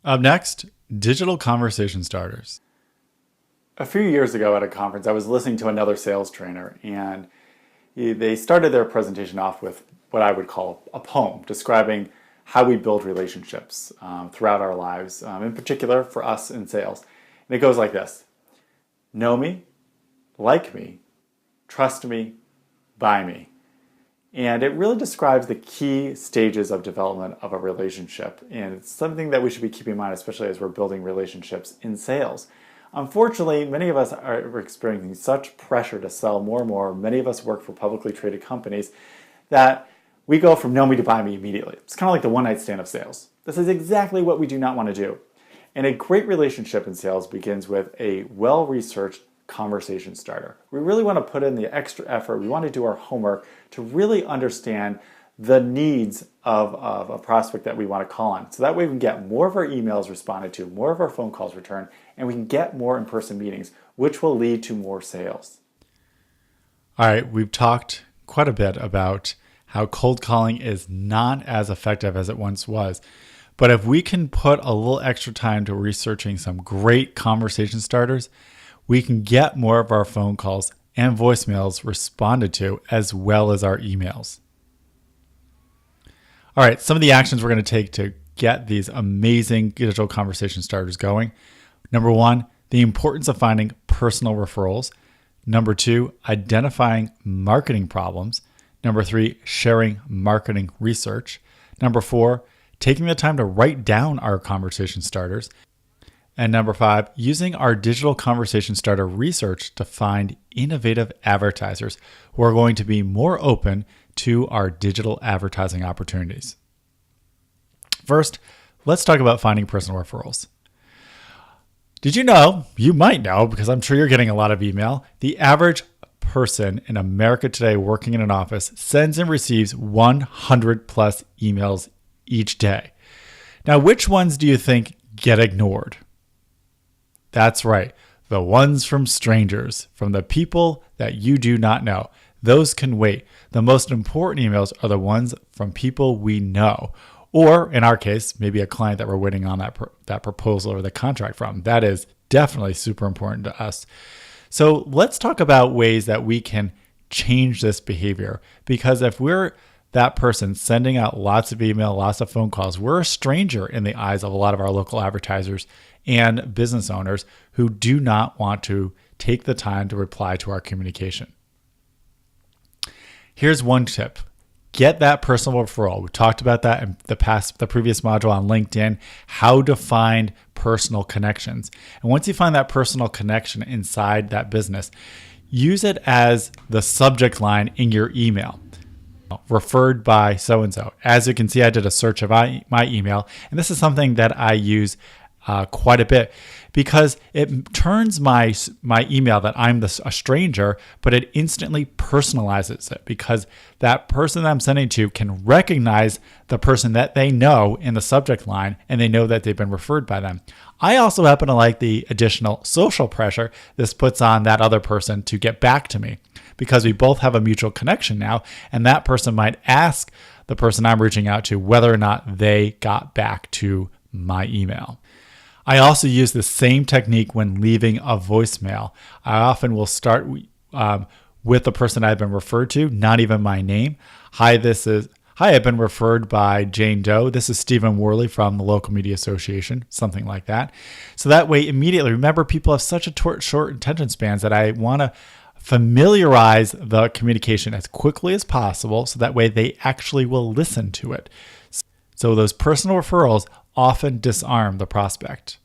Up next, digital conversation starters. A few years ago at a conference, I was listening to another sales trainer, and they started their presentation off with what I would call a poem describing how we build relationships throughout our lives, in particular for us in sales. And it goes like this: know me, like me, trust me, buy me. And it really describes the key stages of development of a relationship. And it's something that we should be keeping in mind, especially as we're building relationships in sales. Unfortunately, many of us are experiencing such pressure to sell more and more. Many of us work for publicly traded companies that we go from know me to buy me immediately. It's kind of like the one night stand of sales. This is exactly what we do not want to do. And a great relationship in sales begins with a well-researched conversation starter. We really want to put in the extra effort. We want to do our homework to really understand the needs of a prospect that we want to call on. So that way we can get more of our emails responded to, more of our phone calls returned, and we can get more in-person meetings, which will lead to more sales. All right, we've talked quite a bit about how cold calling is not as effective as it once was. But if we can put a little extra time to researching some great conversation starters, we can get more of our phone calls and voicemails responded to, as well as our emails. All right, some of the actions we're going to take to get these amazing digital conversation starters going. Number one, the importance of finding personal referrals. Number two, identifying marketing problems. Number three, sharing marketing research. Number four, taking the time to write down our conversation starters. And number five, using our digital conversation starter research to find innovative advertisers who are going to be more open to our digital advertising opportunities. First, let's talk about finding personal referrals. Did you know, you might know because I'm sure you're getting a lot of email, the average person in America today working in an office sends and receives 100 plus emails each day. Now, which ones do you think get ignored? That's right, the ones from strangers, from the people that you do not know. Those can wait. The most important emails are the ones from people we know. Or in our case, maybe a client that we're waiting on that proposal or the contract from. That is definitely super important to us. So let's talk about ways that we can change this behavior. Because if we're that person sending out lots of email, lots of phone calls, we're a stranger in the eyes of a lot of our local advertisers and business owners who do not want to take the time to reply to our communication. Here's one tip. Get that personal referral. We talked about that in the previous module on LinkedIn, how to find personal connections. And once you find that personal connection inside that business, use it as the subject line in your email. Referred by so-and-so. As you can see, I did a search of my email, and this is something that I use quite a bit because it turns my email that I'm a stranger, but it instantly personalizes it because that person that I'm sending to can recognize the person that they know in the subject line, and they know that they've been referred by them. I also happen to like the additional social pressure this puts on that other person to get back to me because we both have a mutual connection now, and that person might ask the person I'm reaching out to whether or not they got back to my email. I also use the same technique when leaving a voicemail. I often will start with the person I've been referred to, not even my name. Hi, I've been referred by Jane Doe. This is Stephen Worley from the local media association, something like that. So that way, immediately, remember, people have such a short attention spans that I want to familiarize the communication as quickly as possible so that way they actually will listen to it. So those personal referrals often disarm the prospect.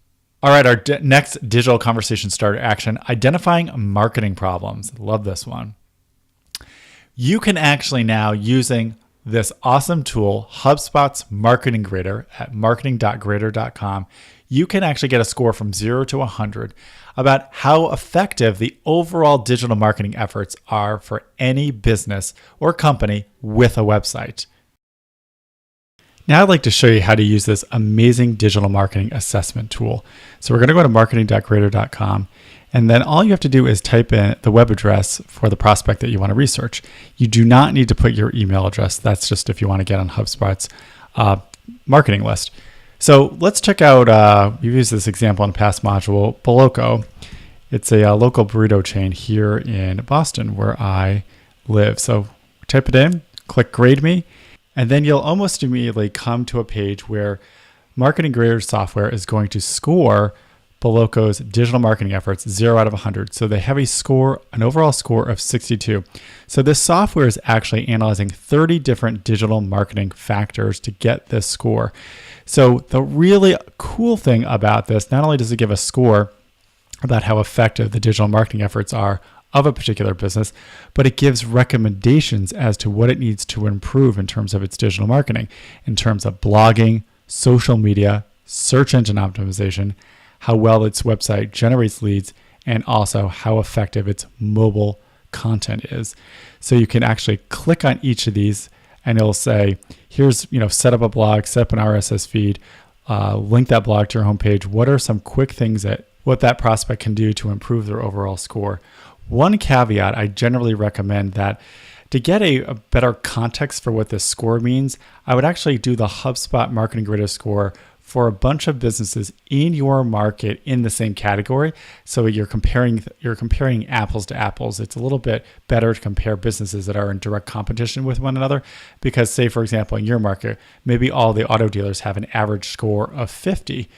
All right, our next digital conversation starter action, identifying marketing problems. Love this one. You can actually now, using this awesome tool, HubSpot's Marketing Grader at marketing.grader.com, you can actually get a score from 0 to 100 about how effective the overall digital marketing efforts are for any business or company with a website. Now I'd like to show you how to use this amazing digital marketing assessment tool. So we're going to go to marketing.grader.com, and then all you have to do is type in the web address for the prospect that you want to research. You do not need to put your email address. That's just if you want to get on HubSpot's marketing list. So let's check out, we've used this example in the past module, Boloco. It's a local burrito chain here in Boston where I live. So type it in, click grade me, and then you'll almost immediately come to a page where Marketing Grader software is going to score Boloco's digital marketing efforts 0 out of 100. So they have an overall score of 62. So this software is actually analyzing 30 different digital marketing factors to get this score. So the really cool thing about this, not only does it give a score about how effective the digital marketing efforts are of a particular business, but it gives recommendations as to what it needs to improve in terms of its digital marketing, in terms of blogging, social media, search engine optimization, how well its website generates leads, and also how effective its mobile content is. So you can actually click on each of these and it'll say, here's, set up a blog, set up an RSS feed, link that blog to your homepage. What are some quick things what that prospect can do to improve their overall score? One caveat, I generally recommend that to get a better context for what this score means, I would actually do the HubSpot Marketing Grader score for a bunch of businesses in your market in the same category. So you're comparing apples to apples. It's a little bit better to compare businesses that are in direct competition with one another because, say, for example, in your market, maybe all the auto dealers have an average score of 50.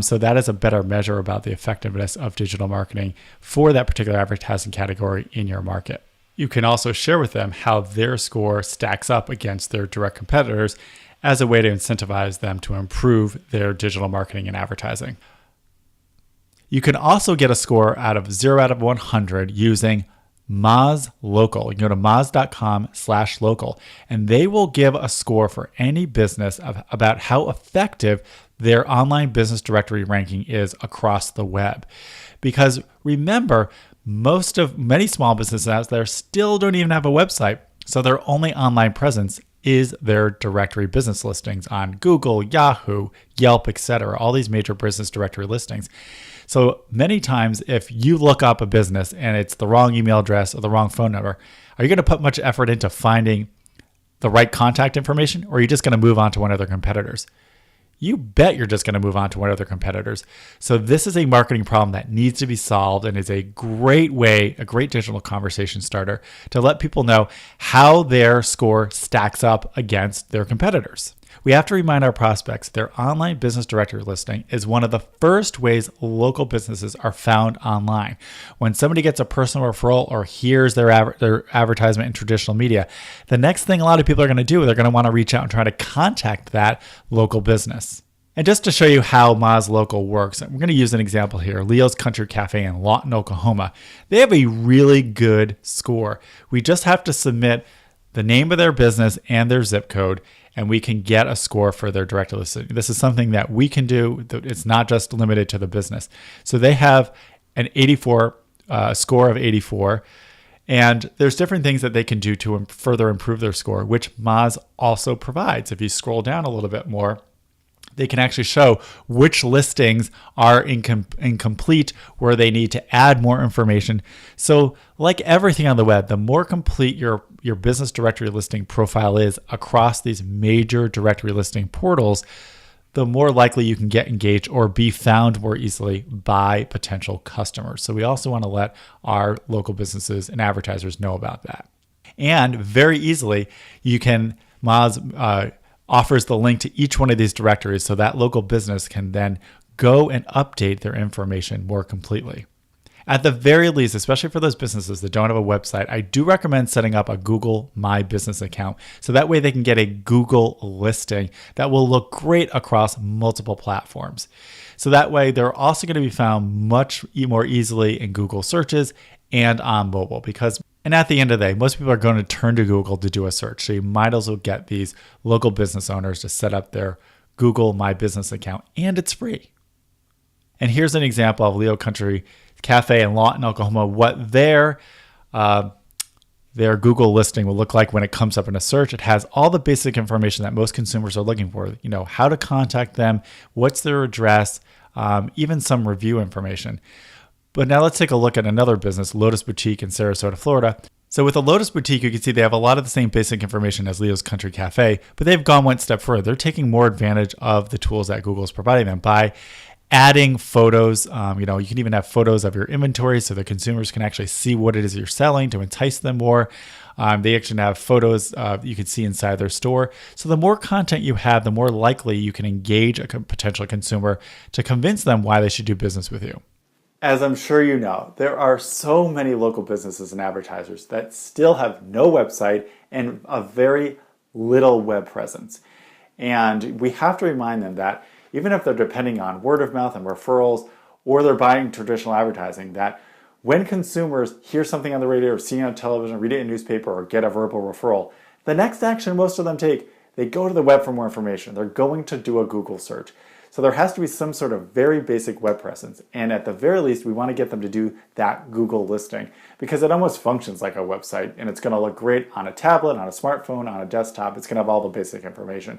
So that is a better measure about the effectiveness of digital marketing for that particular advertising category in your market. You can also share with them how their score stacks up against their direct competitors as a way to incentivize them to improve their digital marketing and advertising. You can also get a score out of 0 out of 100 using Moz Local. You can go to moz.com/local, and they will give a score for any business about how effective their online business directory ranking is across the web. Because remember, many small businesses out there still don't even have a website, so their only online presence is their directory business listings on Google, Yahoo, Yelp, etc., all these major business directory listings. So many times if you look up a business and it's the wrong email address or the wrong phone number, are you going to put much effort into finding the right contact information, or are you just going to move on to one of their competitors? You bet you're just going to move on to one of their competitors. So this is a marketing problem that needs to be solved and is a great digital conversation starter to let people know how their score stacks up against their competitors. We have to remind our prospects their online business directory listing is one of the first ways local businesses are found online. When somebody gets a personal referral or hears their advertisement in traditional media, the next thing a lot of people are going to do, they're going to want to reach out and try to contact that local business. And just to show you how Moz Local works, we're going to use an example here. Leo's Country Cafe in Lawton, Oklahoma. They have a really good score. We just have to submit the name of their business and their zip code, and we can get a score for their direct listing. This is something that we can do. It's not just limited to the business. So they have an 84 score of 84, and there's different things that they can do to further improve their score, which Moz also provides. If you scroll down a little bit more, they can actually show which listings are incomplete, where they need to add more information. So like everything on the web, the more complete your business directory listing profile is across these major directory listing portals, the more likely you can get engaged or be found more easily by potential customers. So we also want to let our local businesses and advertisers know about that. And very easily, Moz offers the link to each one of these directories so that local business can then go and update their information more completely. At the very least, especially for those businesses that don't have a website, I do recommend setting up a Google My Business account so that way they can get a Google listing that will look great across multiple platforms. So that way they're also going to be found much more easily in Google searches and on mobile and at the end of the day, most people are going to turn to Google to do a search. So you might as well get these local business owners to set up their Google My Business account, and it's free. And here's an example of Leo Country Cafe in Lawton, Oklahoma, what their Google listing will look like when it comes up in a search. It has all the basic information that most consumers are looking for, how to contact them, what's their address, even some review information. But now let's take a look at another business, Lotus Boutique in Sarasota, Florida. So with the Lotus Boutique, you can see they have a lot of the same basic information as Leo's Country Cafe, but they've gone one step further. They're taking more advantage of the tools that Google is providing them by adding photos. You can even have photos of your inventory so the consumers can actually see what it is you're selling to entice them more. They actually have photos you can see inside their store. So the more content you have, the more likely you can engage a potential consumer to convince them why they should do business with you. As I'm sure you know, there are so many local businesses and advertisers that still have no website and a very little web presence. And we have to remind them that even if they're depending on word of mouth and referrals, or they're buying traditional advertising, that when consumers hear something on the radio or see it on television, read it in a newspaper, or get a verbal referral, the next action most of them take, they go to the web for more information. They're going to do a Google search. So there has to be some sort of very basic web presence. And at the very least, we want to get them to do that Google listing because it almost functions like a website, and it's going to look great on a tablet, on a smartphone, on a desktop. It's going to have all the basic information.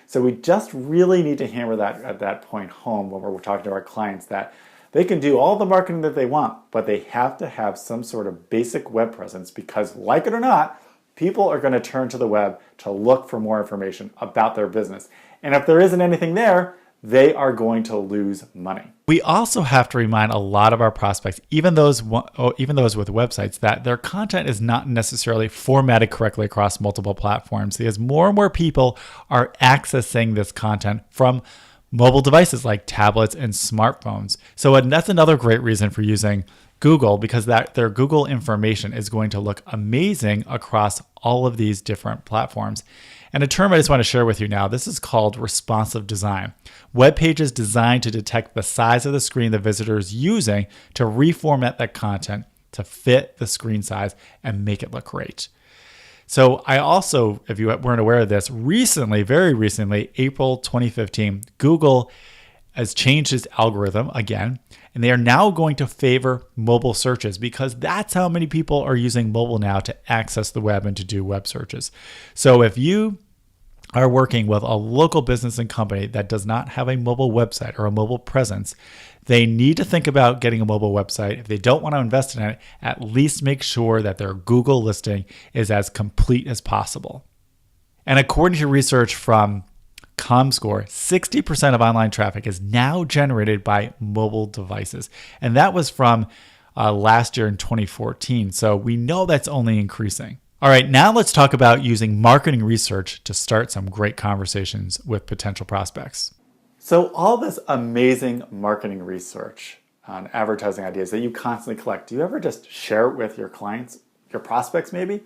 So we just really need to hammer that at that point home when we're talking to our clients that they can do all the marketing that they want, but they have to have some sort of basic web presence because, like it or not, people are going to turn to the web to look for more information about their business. And if there isn't anything there, they are going to lose money. We also have to remind a lot of our prospects, even those with websites, that their content is not necessarily formatted correctly across multiple platforms because more and more people are accessing this content from mobile devices like tablets and smartphones. So that's another great reason for using Google because their Google information is going to look amazing across all of these different platforms. And a term I just want to share with you now, this is called responsive design. Web pages designed to detect the size of the screen the visitor is using to reformat that content to fit the screen size and make it look great. So I also, if you weren't aware of this, very recently, April 2015, Google has changed its algorithm again, and they are now going to favor mobile searches because that's how many people are using mobile now to access the web and to do web searches. So if you are working with a local business and company that does not have a mobile website or a mobile presence, they need to think about getting a mobile website. If they don't want to invest in it, at least make sure that their Google listing is as complete as possible. And according to research from ComScore, 60% of online traffic is now generated by mobile devices. And that was from last year in 2014. So we know that's only increasing. All right, now let's talk about using marketing research to start some great conversations with potential prospects. So all this amazing marketing research on advertising ideas that you constantly collect, do you ever just share it with your clients, your prospects maybe?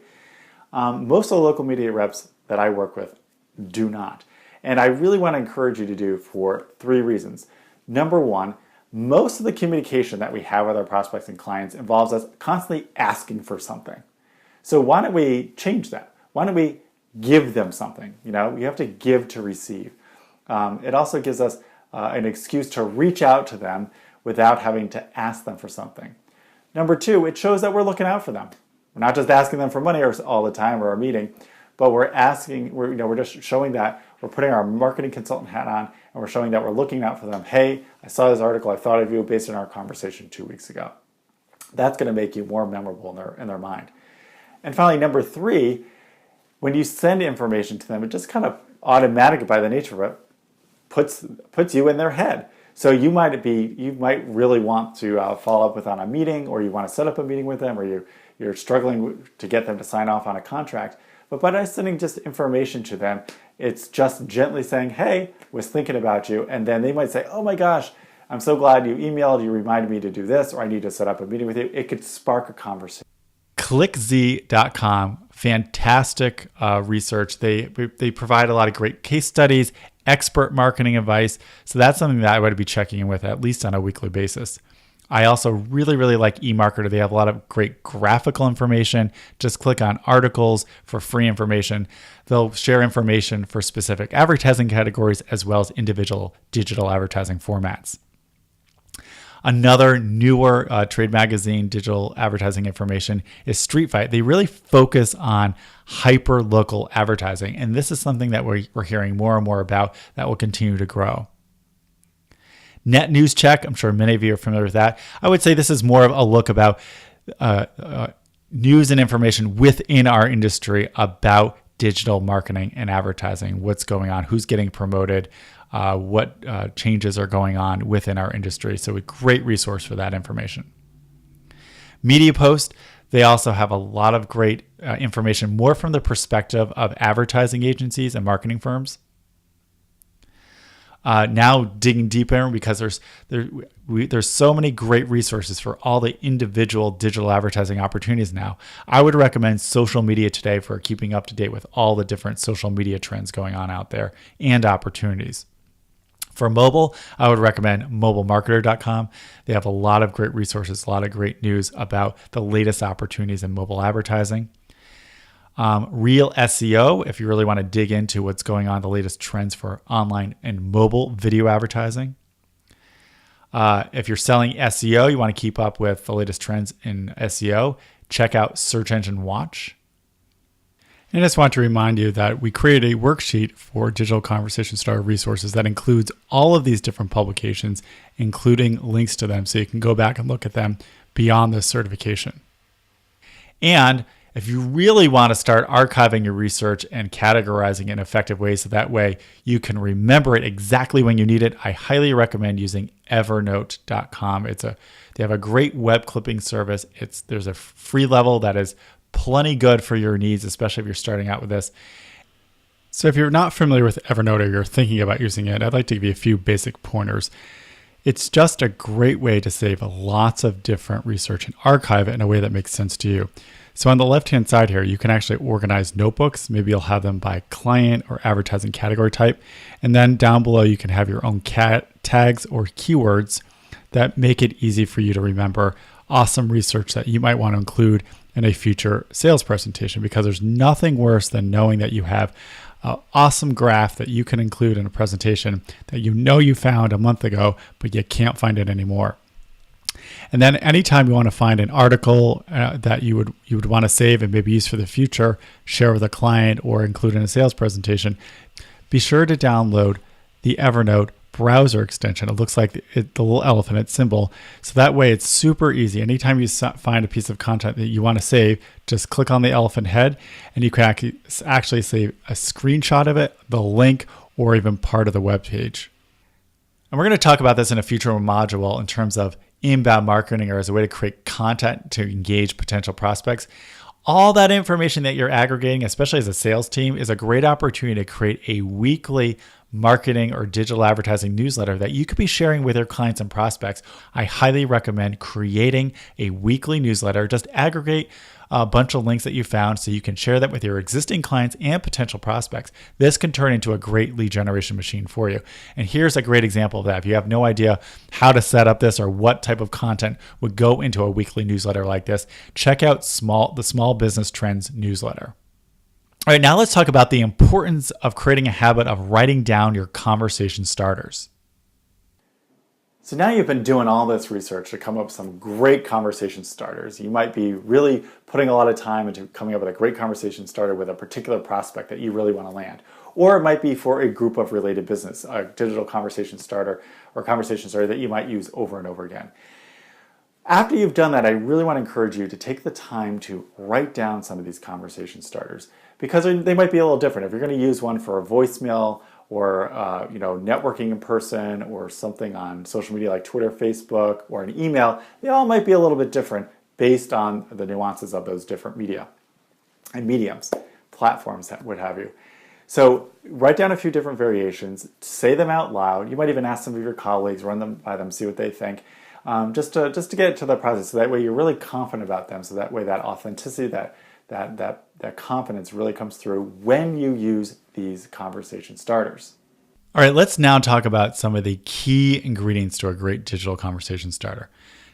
Most of the local media reps that I work with do not. And I really want to encourage you to do for 3 reasons. Number 1, most of the communication that we have with our prospects and clients involves us constantly asking for something. So why don't we change that? Why don't we give them something? You have to give to receive. It also gives us an excuse to reach out to them without having to ask them for something. Number 2, it shows that we're looking out for them. We're not just asking them for money all the time or a meeting, but we're just showing that we're putting our marketing consultant hat on and we're showing that we're looking out for them. Hey, I saw this article, I thought of you based on our conversation 2 weeks ago. That's going to make you more memorable in their mind. And finally, number 3, when you send information to them, it just kind of automatic by the nature of it puts you in their head. So you might really want to follow up with on a meeting, or you want to set up a meeting with them, or you're struggling to get them to sign off on a contract. But by sending just information to them, it's just gently saying, hey, was thinking about you. And then they might say, oh my gosh, I'm so glad you emailed, you reminded me to do this, or I need to set up a meeting with you. It could spark a conversation. ClickZ.com, fantastic research. They provide a lot of great case studies, expert marketing advice. So that's something that I would be checking in with at least on a weekly basis. I also really, really like eMarketer. They have a lot of great graphical information. Just click on articles for free information. They'll share information for specific advertising categories as well as individual digital advertising formats. Another newer trade magazine digital advertising information is STREETFIGHT. They really focus on hyper-local advertising, and this is something that we're hearing more and more about that will continue to grow. Net News Check, I'm sure many of you are familiar with that. I would say this is more of a look about news and information within our industry about digital marketing and advertising, what's going on, who's getting promoted, what changes are going on within our industry. So a great resource for that information. Media Post, they also have a lot of great information, more from the perspective of advertising agencies and marketing firms. Now digging deeper, because there's so many great resources for all the individual digital advertising opportunities now. I would recommend Social Media Today for keeping up to date with all the different social media trends going on out there and opportunities. For mobile, I would recommend mobilemarketer.com. They have a lot of great resources, a lot of great news about the latest opportunities in mobile advertising. Real SEO, if you really want to dig into what's going on, the latest trends for online and mobile video advertising. If you're selling SEO, you want to keep up with the latest trends in SEO, check out Search Engine Watch. And I just want to remind you that we created a worksheet for Digital Conversation Starter resources that includes all of these different publications, including links to them, so you can go back and look at them beyond this certification. And if you really want to start archiving your research and categorizing it in effective ways so that way you can remember it exactly when you need it, I highly recommend using evernote.com. They have a great web clipping service. There's a free level that is plenty good for your needs, especially if you're starting out with this. So if you're not familiar with Evernote or you're thinking about using it, I'd like to give you a few basic pointers. It's just a great way to save lots of different research and archive it in a way that makes sense to you. So on the left-hand side here, you can actually organize notebooks. Maybe you'll have them by client or advertising category type. And then down below, you can have your own tags or keywords that make it easy for you to remember awesome research that you might want to include in a future sales presentation, because there's nothing worse than knowing that you have an awesome graph that you can include in a presentation that you found a month ago, but you can't find it anymore. And then anytime you want to find an article that you would want to save and maybe use for the future, share with a client or include in a sales presentation, be sure to download the Evernote browser extension. It looks like the little elephant symbol. So that way it's super easy. Anytime you find a piece of content that you want to save, just click on the elephant head and you can actually save a screenshot of it, the link, or even part of the web page. And we're going to talk about this in a future module in terms of inbound marketing, or as a way to create content to engage potential prospects. All that information that you're aggregating, especially as a sales team, is a great opportunity to create a weekly marketing or digital advertising newsletter that you could be sharing with your clients and prospects. I highly recommend creating a weekly newsletter. Just aggregate a bunch of links that you found so you can share that with your existing clients and potential prospects. This can turn into a great lead generation machine for you. And here's a great example of that. If you have no idea how to set up this or what type of content would go into a weekly newsletter like this, check out the Small Business Trends newsletter. All right, now let's talk about the importance of creating a habit of writing down your conversation starters. So now you've been doing all this research to come up with some great conversation starters. You might be really putting a lot of time into coming up with a great conversation starter with a particular prospect that you really want to land. Or it might be for a group of related business, a digital conversation starter or conversation starter that you might use over and over again. After you've done that, I really want to encourage you to take the time to write down some of these conversation starters, because they might be a little different. If you're going to use one for a voicemail or networking in person or something on social media like Twitter, Facebook, or an email, they all might be a little bit different based on the nuances of those different media and mediums, platforms that would have you. So write down a few different variations, say them out loud. You might even ask some of your colleagues, run them by them, see what they think. Just to get to the process, so that way you're really confident about them. So that way that authenticity, that confidence really comes through when you use these conversation starters. All right, let's now talk about some of the key ingredients to a great digital conversation starter.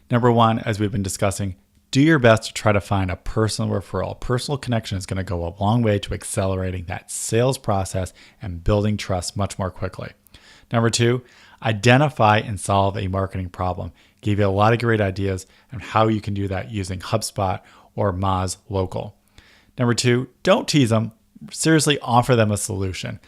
Number one, as we've been discussing, do your best to try to find a personal referral. Personal connection is going to go a long way to accelerating that sales process and building trust much more quickly. Number two, identify and solve a marketing problem. Give you a lot of great ideas on how you can do that using HubSpot or Moz Local. Number two, don't tease them. Seriously, offer them a solution.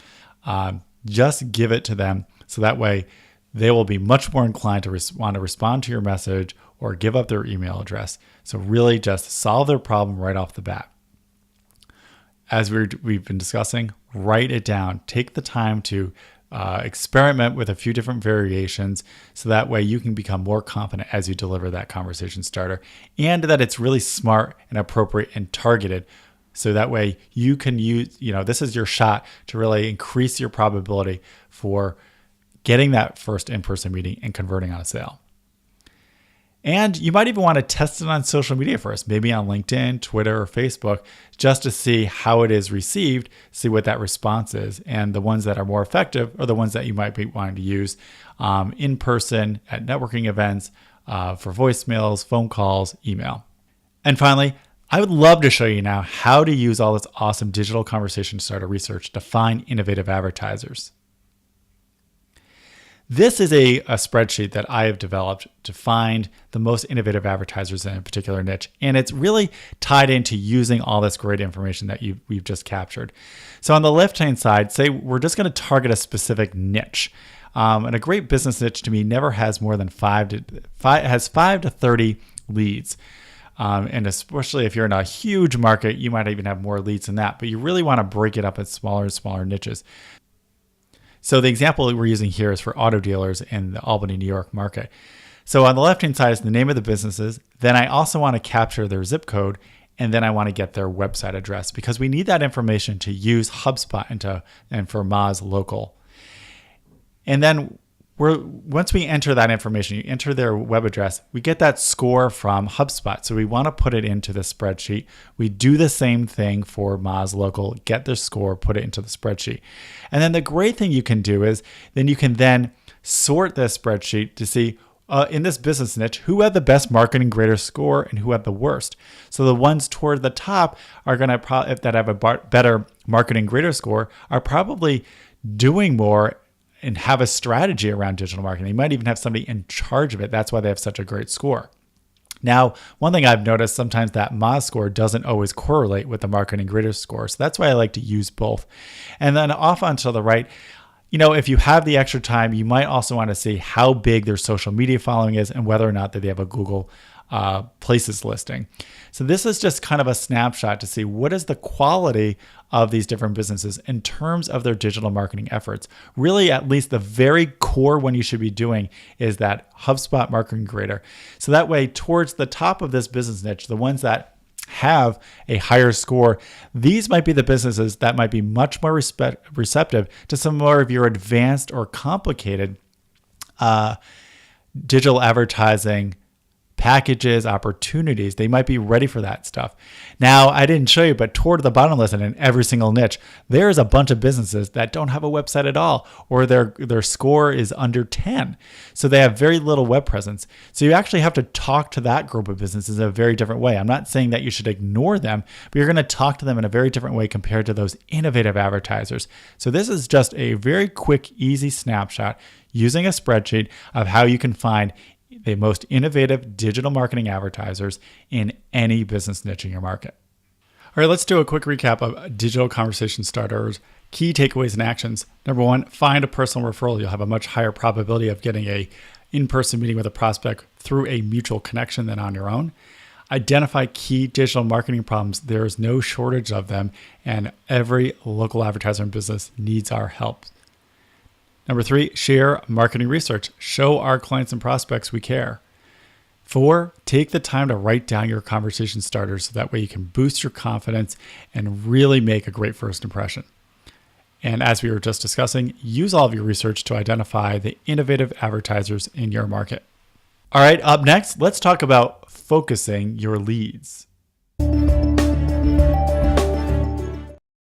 Just give it to them so that way they will be much more inclined to want to respond to your message or give up their email address. So really just solve their problem right off the bat. As we've been discussing, write it down. Take the time to experiment with a few different variations so that way you can become more confident as you deliver that conversation starter, and that it's really smart and appropriate and targeted. So that way you can use, this is your shot to really increase your probability for getting that first in-person meeting and converting on a sale. And you might even want to test it on social media first, maybe on LinkedIn, Twitter, or Facebook, just to see how it is received, see what that response is. And the ones that are more effective are the ones that you might be wanting to use in person at networking events, for voicemails, phone calls, email. And finally, I would love to show you now how to use all this awesome digital conversation starter research to find innovative advertisers. This is a spreadsheet that I have developed to find the most innovative advertisers in a particular niche. And it's really tied into using all this great information that we've just captured. So on the left-hand side, say we're just going to target a specific niche. And a great business niche to me never has more than 5 to 30 leads. And especially if you're in a huge market, you might even have more leads than that. But you really want to break it up in smaller and smaller niches. So the example we're using here is for auto dealers in the Albany, New York market. So on the left-hand side is the name of the businesses. Then I also want to capture their zip code, and then I want to get their website address because we need that information to use HubSpot and for Moz Local. And then once we enter that information, you enter their web address, we get that score from HubSpot. So we want to put it into the spreadsheet. We do the same thing for Moz Local, get their score, put it into the spreadsheet. And then the great thing you can do is then you can then sort this spreadsheet to see in this business niche, who had the best marketing grader score and who had the worst. So the ones toward the top are going to that have a better marketing grader score are probably doing more and have a strategy around digital marketing. They might even have somebody in charge of it. That's why they have such a great score. Now, one thing I've noticed sometimes that Moz score doesn't always correlate with the marketing grader score. So that's why I like to use both. And then off onto the right, if you have the extra time, you might also want to see how big their social media following is and whether or not that they have a Google Places listing. So this is just kind of a snapshot to see what is the quality of these different businesses in terms of their digital marketing efforts. Really, at least the very core one you should be doing is that HubSpot marketing grader. So that way, towards the top of this business niche, the ones that have a higher score, these might be the businesses that might be much more receptive to some more of your advanced or complicated digital advertising packages, opportunities. They might be ready for that stuff. Now, I didn't show you, but toward the bottom list and in every single niche, there's a bunch of businesses that don't have a website at all, or their score is under 10. So they have very little web presence. So you actually have to talk to that group of businesses in a very different way. I'm not saying that you should ignore them, but you're going to talk to them in a very different way compared to those innovative advertisers. So this is just a very quick, easy snapshot using a spreadsheet of how you can find the most innovative digital marketing advertisers in any business niche in your market. All right, let's do a quick recap of digital conversation starters, key takeaways and actions. Number 1, find a personal referral. You'll have a much higher probability of getting a in-person meeting with a prospect through a mutual connection than on your own. Identify key digital marketing problems. There is no shortage of them, and every local advertiser and business needs our help. Number 3, share marketing research. Show our clients and prospects we care. 4, take the time to write down your conversation starters so that way you can boost your confidence and really make a great first impression. And as we were just discussing, use all of your research to identify the innovative advertisers in your market. All right, up next, let's talk about focusing your leads.